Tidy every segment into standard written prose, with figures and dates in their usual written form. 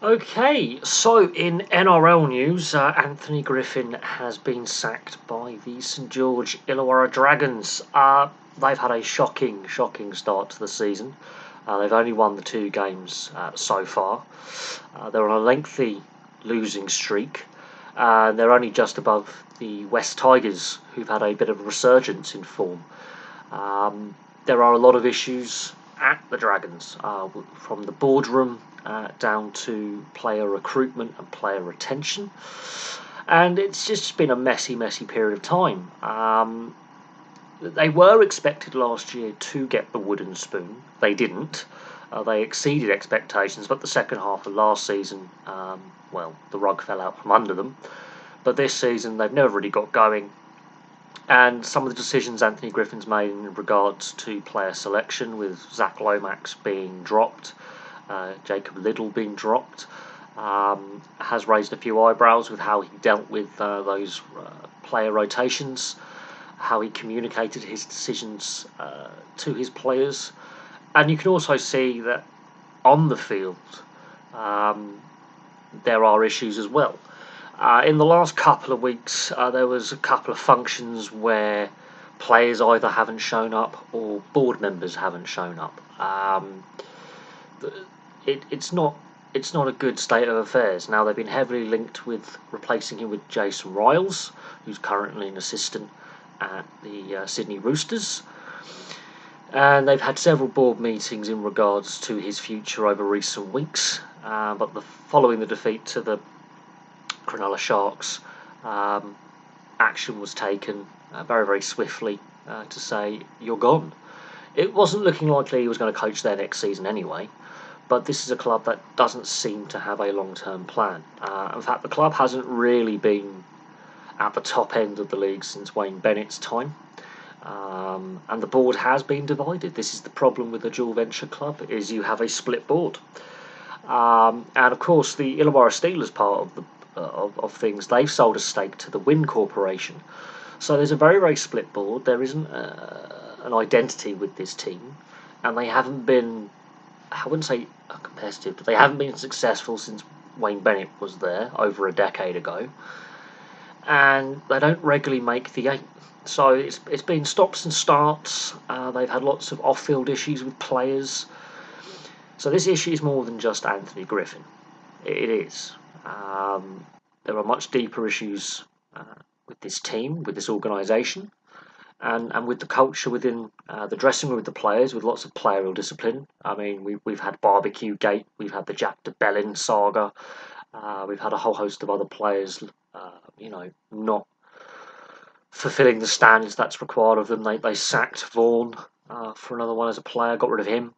Okay, so in NRL news, Anthony Griffin has been sacked by the St George-Illawarra Dragons. They've had a shocking start to the season. They've only won the two games so far. They're on a lengthy losing streak. They're only just above the West Tigers, who've had a bit of a resurgence in form. There are a lot of issues at the Dragons, from the boardroom down to player recruitment and player retention. And it's just been a messy period of time. They were expected last year to get the wooden spoon. They didn't. They exceeded expectations, but the second half of last season, the rug fell out from under them. But this season, they've never really got going. And some of the decisions Anthony Griffin's made in regards to player selection, with Zach Lomax being dropped, Jacob Liddell being dropped, has raised a few eyebrows with how he dealt with those player rotations, how he communicated his decisions to his players. And you can also see that on the field there are issues as well. In the last couple of weeks, there was a couple of functions where players either haven't shown up or board members haven't shown up. It's not a good state of affairs. Now, they've been heavily linked with replacing him with Jason Riles, who's currently an assistant at the Sydney Roosters. And they've had several board meetings in regards to his future over recent weeks. But following the defeat to the Cronulla Sharks, action was taken very swiftly to say, you're gone. It wasn't looking likely he was going to coach there next season anyway, but this is a club that doesn't seem to have a long-term plan. In fact, the club hasn't really been at the top end of the league since Wayne Bennett's time, and the board has been divided. This is the problem with the dual venture club, is you have a split board. And of course, the Illawarra Steelers part of things, they've sold a stake to the Wynn Corporation. So there's a very split board. There isn't an identity with this team, and they haven't been, I wouldn't say competitive, but they haven't been successful since Wayne Bennett was there over a decade ago, and they don't regularly make the eight. So it's been stops and starts. They've had lots of off-field issues with players. So this issue is more than just Anthony Griffin. It is. There are much deeper issues with this team, with this organisation, and with the culture within the dressing room with the players, with lots of player discipline. I mean, we've had Barbecue Gate, we've had the Jack de Belin saga, we've had a whole host of other players, not fulfilling the standards that's required of them. They sacked Vaughan for another one as a player, got rid of him.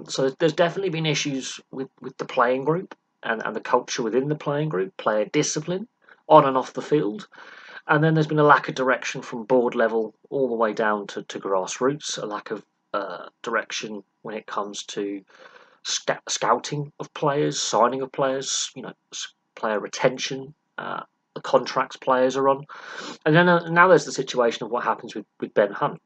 So there's definitely been issues with the playing group and the culture within the playing group, player discipline, on and off the field. And then there's been a lack of direction from board level all the way down to grassroots, a lack of direction when it comes to scouting of players, signing of players, player retention, the contracts players are on. And then now there's the situation of what happens with Ben Hunt.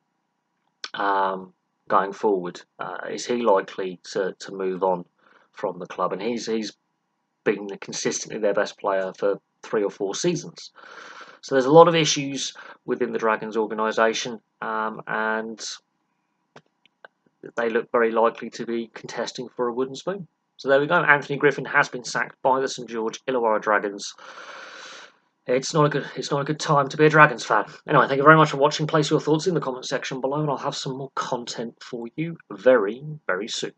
Going forward, is he likely to move on from the club? And he's been consistently their best player for 3 or 4 seasons. So there's a lot of issues within the Dragons organisation, and they look very likely to be contesting for a wooden spoon. So there we go. Anthony Griffin has been sacked by the St George-Illawarra Dragons. It's not a good time to be a Dragons fan. Anyway, thank you very much for watching. Place your thoughts in the comment section below, and I'll have some more content for you very soon.